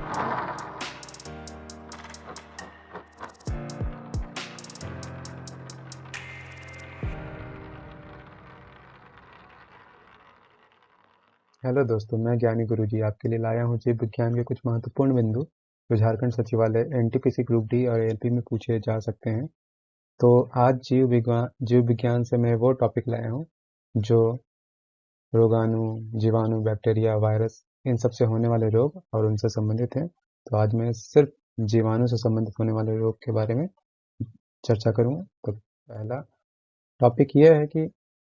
Hello दोस्तों, मैं ज्ञानी गुरुजी आपके लिए लाया हूँ जीव विज्ञान के कुछ महत्वपूर्ण बिंदु जो झारखंड सचिवालय एनटीपीसी ग्रुप डी और एलपी में पूछे जा सकते हैं। तो आज जीव विज्ञान से मैं वो टॉपिक लाया हूँ जो रोगाणु, जीवाणु, बैक्टीरिया, वायरस इन सब से होने वाले रोग और उनसे संबंधित हैं। तो आज मैं सिर्फ जीवाणु से संबंधित होने वाले रोग के बारे में चर्चा करूँगा। तो पहला टॉपिक यह है कि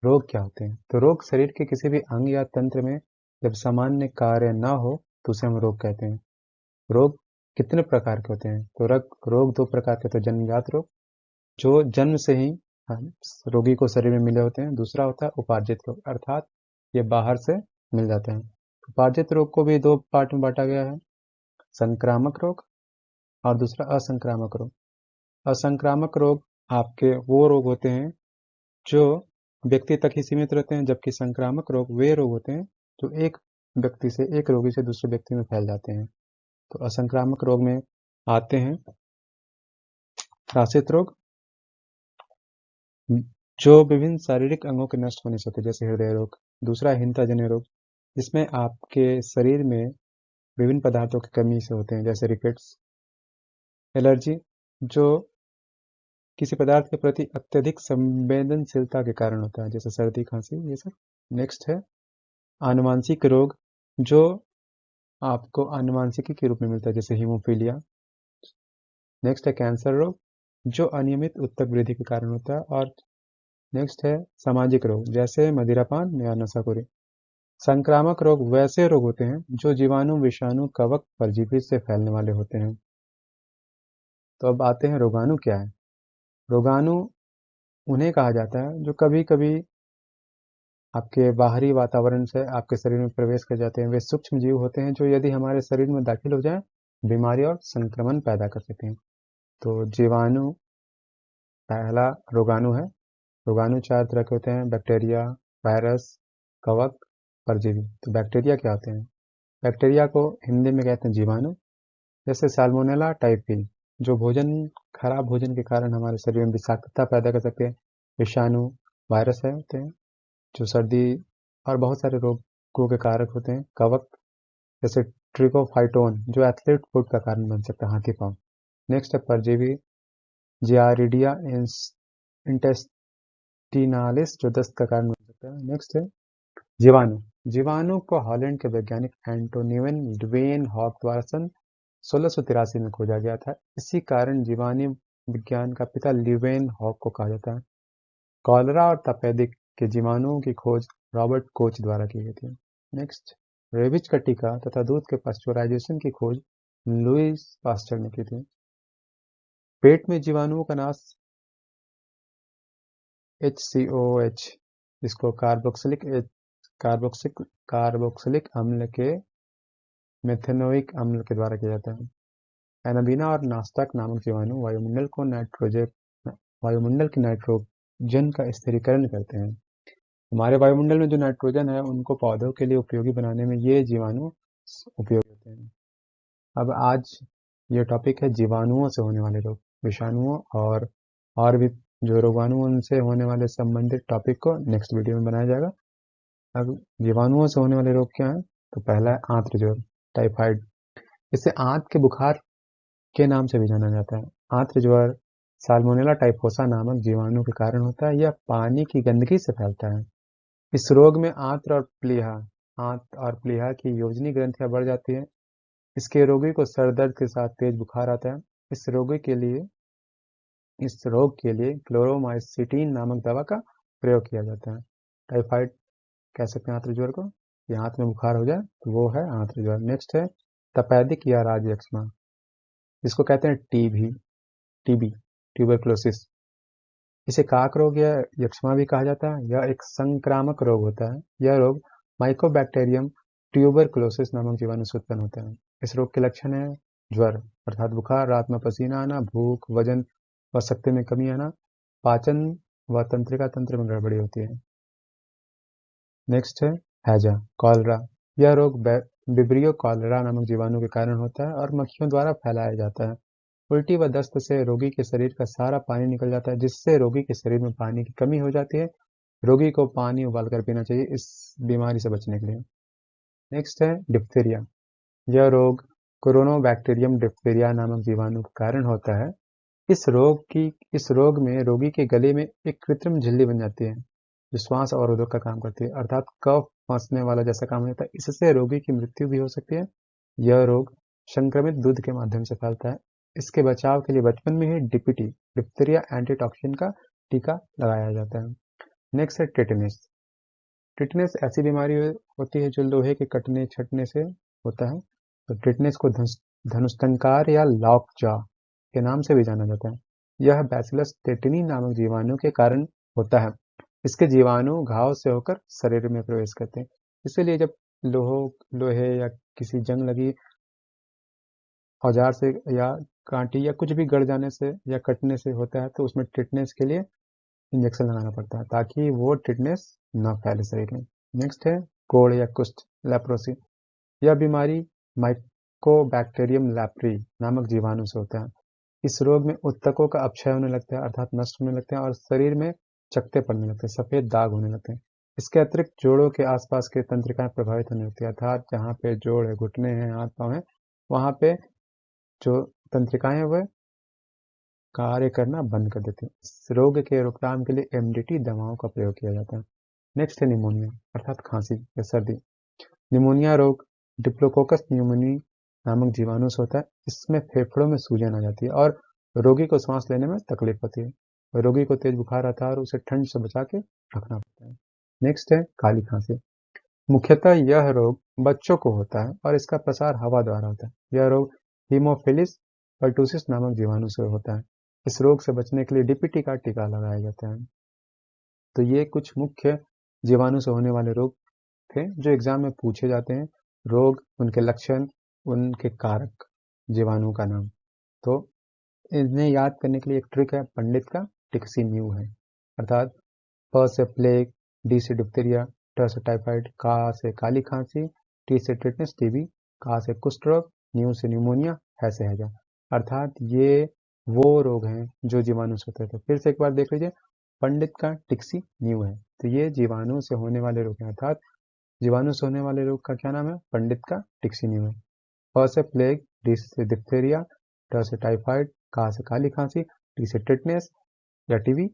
रोग क्या होते हैं। तो रोग शरीर के किसी भी अंग या तंत्र में जब सामान्य कार्य ना हो तो उसे हम रोग कहते हैं। रोग कितने प्रकार के होते हैं? तो रोग दो प्रकार के होते हैं। जन्मजात रोग जो जन्म से ही रोगी को शरीर में मिले होते हैं। दूसरा होता है उपार्जित रोग, अर्थात ये बाहर से मिल जाते हैं। उपार्जित रोग को भी दो पार्ट में बांटा गया है, संक्रामक रोग और दूसरा असंक्रामक रोग। असंक्रामक रोग आपके वो रोग होते हैं जो व्यक्ति तक ही सीमित रहते हैं, जबकि संक्रामक रोग वे रोग होते हैं जो एक व्यक्ति से, एक रोगी से दूसरे व्यक्ति में फैल जाते हैं। तो असंक्रामक रोग में आते हैं त्रासित रोग जो विभिन्न शारीरिक अंगों के नष्ट होने से होते हैं, जैसे हृदय रोग। दूसरा हिंताजन्य रोग जिसमें आपके शरीर में विभिन्न पदार्थों की कमी से होते हैं, जैसे रिकेट्स। एलर्जी जो किसी पदार्थ के प्रति अत्यधिक संवेदनशीलता के कारण होता है, जैसे सर्दी, खांसी, ये सब। नेक्स्ट है आनुवांशिक रोग जो आपको आनुवांशिकी के रूप में मिलता है, जैसे हीमोफीलिया। नेक्स्ट है कैंसर रोग जो अनियमित ऊतक वृद्धि के कारण होता है। और नेक्स्ट है सामाजिक रोग जैसे मदिरापान या नशाखोरी। संक्रामक रोग वैसे रोग होते हैं जो जीवाणु, विषाणु, कवक, परजीवी से फैलने वाले होते हैं। तो अब आते हैं रोगाणु क्या है। रोगाणु उन्हें कहा जाता है जो कभी कभी आपके बाहरी वातावरण से आपके शरीर में प्रवेश कर जाते हैं। वे सूक्ष्म जीव होते हैं जो यदि हमारे शरीर में दाखिल हो जाएं बीमारी और संक्रमण पैदा कर सकते हैं। तो जीवाणु पहला रोगाणु है। रोगाणु चार तरह के होते हैं, बैक्टीरिया, वायरस, कवक, परजीवी। तो बैक्टीरिया क्या होते हैं? बैक्टीरिया को हिंदी में कहते हैं जीवाणु, जैसे साल्मोनेला टाइफी जो खराब भोजन के कारण हमारे शरीर में विषाक्तता पैदा कर सकते हैं। विषाणु वायरस है होते हैं जो सर्दी और बहुत सारे रोगों के कारक होते हैं। कवक जैसे ट्रिकोफाइटोन जो एथलीट फुट का कारण बन सकता है, हाथी पांव। नेक्स्ट है परजीवी, जियारिडिया इंटेस्टिनालिस जो दस्त का कारण बन सकता है। नेक्स्ट है जीवाणु। जीवाणु को हॉलैंड के वैज्ञानिक एंटोनिवन ड्वेन हॉक द्वारा सन 1683 में खोजा गया था। इसी कारण जीवाणु विज्ञान का पिता ल्यूवेन हॉक को कहा जाता है। कॉलरा और तपेदिक के जीवाणुओं की खोज रॉबर्ट कोच द्वारा की गई थी। नेक्स्ट रेबिज का टीका तथा दूध के पास्चुराइजेशन की खोज लुईस पास्चर ने की थी। पेट में जीवाणुओं का नाश HCOH जिसको कार्बोक्सिलिक अम्ल के मेथेनोइक अम्ल के द्वारा किया जाता है। एनाबीना और नास्टक नामक जीवाणु वायुमंडल की नाइट्रोजन का स्थिरीकरण करते हैं। हमारे वायुमंडल में जो नाइट्रोजन है उनको पौधों के लिए उपयोगी बनाने में ये जीवाणु उपयोगी होते हैं। अब आज ये टॉपिक है जीवाणुओं से होने वाले रोग। विषाणुओं और भी जो रोगाणु उनसे होने वाले संबंधित टॉपिक को नेक्स्ट वीडियो में बनाया जाएगा। अब जीवाणुओं से होने वाले रोग क्या हैं? तो पहला है आंत्र ज्वर, टाइफाइड। इसे आंत के बुखार के नाम से भी जाना जाता है। आंत्र ज्वर साल्मोनेला टाइफोसा नामक जीवाणु के कारण होता है। यह पानी की गंदगी से फैलता है। इस रोग में आंत और प्लीहा की योजनी ग्रंथियां बढ़ जाती है। इसके रोगी को सर दर्द के साथ तेज बुखार आता है। इस रोग के लिए क्लोरोमाइसिटीन नामक दवा का प्रयोग किया जाता है। टाइफाइड कह सकते हैं आंत्र ज्वर को, या आंत में बुखार हो जाए तो वो है आंत्र ज्वर। नेक्स्ट है तपेदिक या राज यक्ष्मा जिसको कहते हैं टीबी, ट्यूबरक्लोसिस। इसे काक रोग या यक्ष्मा भी कहा जाता है। यह एक संक्रामक रोग होता है। यह रोग माइकोबैक्टीरियम ट्यूबरक्लोसिस नामक जीवाणु से उत्पन्न होता है। इस रोग के लक्षण है ज्वर अर्थात बुखार, रात में पसीना आना, भूख, वजन व शक्ति में कमी आना, पाचन व तंत्रिका तंत्र में गड़बड़ी होती है। नेक्स्ट है हैजा, कॉलरा। यह रोग विब्रियो कॉलेरा नामक जीवाणु के कारण होता है और मक्खियों द्वारा फैलाया जाता है। उल्टी व दस्त से रोगी के शरीर का सारा पानी निकल जाता है, जिससे रोगी के शरीर में पानी की कमी हो जाती है। रोगी को पानी उबालकर पीना चाहिए इस बीमारी से बचने के लिए। नेक्स्ट है डिप्थीरिया। यह रोग कोरोनोबैक्टीरियम डिप्थीरिया नामक जीवाणु के कारण होता है। इस रोग में रोगी के गले में एक कृत्रिम झिल्ली बन जाती है, जो श्वास अवरोधक का काम करती है, अर्थात कफ फंसने वाला जैसा काम होता है। इससे रोगी की मृत्यु भी हो सकती है। यह रोग संक्रमित दूध के माध्यम से फैलता है। इसके बचाव के लिए बचपन में ही डीपीटी डिप्थीरिया एंटीटॉक्सिन का टीका लगाया जाता है। नेक्स्ट है टिटनेस। टिटनेस ऐसी बीमारी होती है जो लोहे के कटने छटने से होता है। तो टिटनेस को धनुष्टंकार या लॉकजॉ के नाम से भी जाना जाता है। यह बैसिलस टेटनी नामक जीवाणु के कारण होता है। इसके जीवाणु घाव से होकर शरीर में प्रवेश करते हैं। इसीलिए जब लोहे या किसी जंग लगी औजार से या कांटी या कुछ भी गड़ जाने से या कटने से होता है, तो उसमें टिटनेस के लिए इंजेक्शन लगाना पड़ता है ताकि वो टिटनेस न फैले शरीर में। नेक्स्ट है कोढ़ या कुष्ठ लेप्रोसी। यह बीमारी माइकोबैक्टीरियम लेप्री नामक जीवाणु से होता है। इस रोग में ऊतकों का अपक्षय होने लगता है, अर्थात नष्ट होने लगते हैं, और शरीर में चकत्ते पड़ने लगते हैं, सफेद दाग होने लगते हैं। इसके अतिरिक्त जोड़ों के आसपास के तंत्रिकाएं प्रभावित होने लगती है, अर्थात जहाँ पे जोड़ है, घुटने हैं, हाथ पांव है, वहां पे जो तंत्रिकाएं हैं वह कार्य करना बंद कर देती है। इस रोग के रोकथाम के लिए एमडीटी दवाओं का प्रयोग किया जाता है। नेक्स्ट है निमोनिया, अर्थात खांसी या सर्दी। निमोनिया रोग डिप्लोकोकस न्यूमोनी नामक जीवाणु से होता है। इसमें फेफड़ों में सूजन आ जाती है और रोगी को सांस लेने में तकलीफ होती है। रोगी को तेज बुखार आता है और उसे ठंड से बचा के रखना पड़ता है। नेक्स्ट है काली खांसी। मुख्यतः यह रोग बच्चों को होता है और इसका प्रसार हवा द्वारा होता है। यह रोग हीमोफिलिस पर्टुसिस नामक जीवाणु से होता है। इस रोग से बचने के लिए डीपीटी का टीका लगाया जाता है। तो ये कुछ मुख्य जीवाणु से होने वाले रोग थे जो एग्जाम में पूछे जाते हैं। रोग, उनके लक्षण, उनके कारक, जीवाणु का नाम। तो इन्हें याद करने के लिए एक ट्रिक है, पंडित का टिक्सी न्यू है, अर्थात प से प्लेग, डी से डिप्थीरिया, ट से टाइफाइड, का से काली खांसी, टी से टिटनेस टीबी, का से कुष्ठ रोग, न्यू से न्यूमोनिया, है से हैजा। अर्थात ये वो रोग हैं जो जीवाणु से होते थे। फिर से एक बार देख लीजिए, पंडित का टिक्सी न्यू है, तो ये जीवाणु से होने वाले रोग हैं, अर्थात जीवाणु से होने वाले रोग का क्या नाम है? पंडित का टिक्सी न्यू है। प से प्लेग, डी से डिप्थीरिया, ट से टाइफाइड, का से काली खांसी, टी से टिटनेस या टीबी,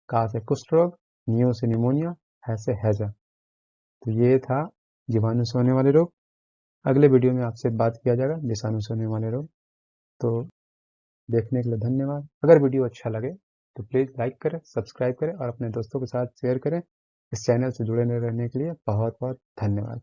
का से कुष्ठ रोग, न्यू से न्यूमोनिया, है से हैजा। तो ये था जीवाणु से होने वाले रोग। अगले वीडियो में आपसे बात किया जाएगा विषाणु से होने वाले रोग। तो देखने के लिए धन्यवाद। अगर वीडियो अच्छा लगे तो प्लीज़ लाइक करें, सब्सक्राइब करें और अपने दोस्तों के साथ शेयर करें। इस चैनल से जुड़े रहने के लिए बहुत बहुत धन्यवाद।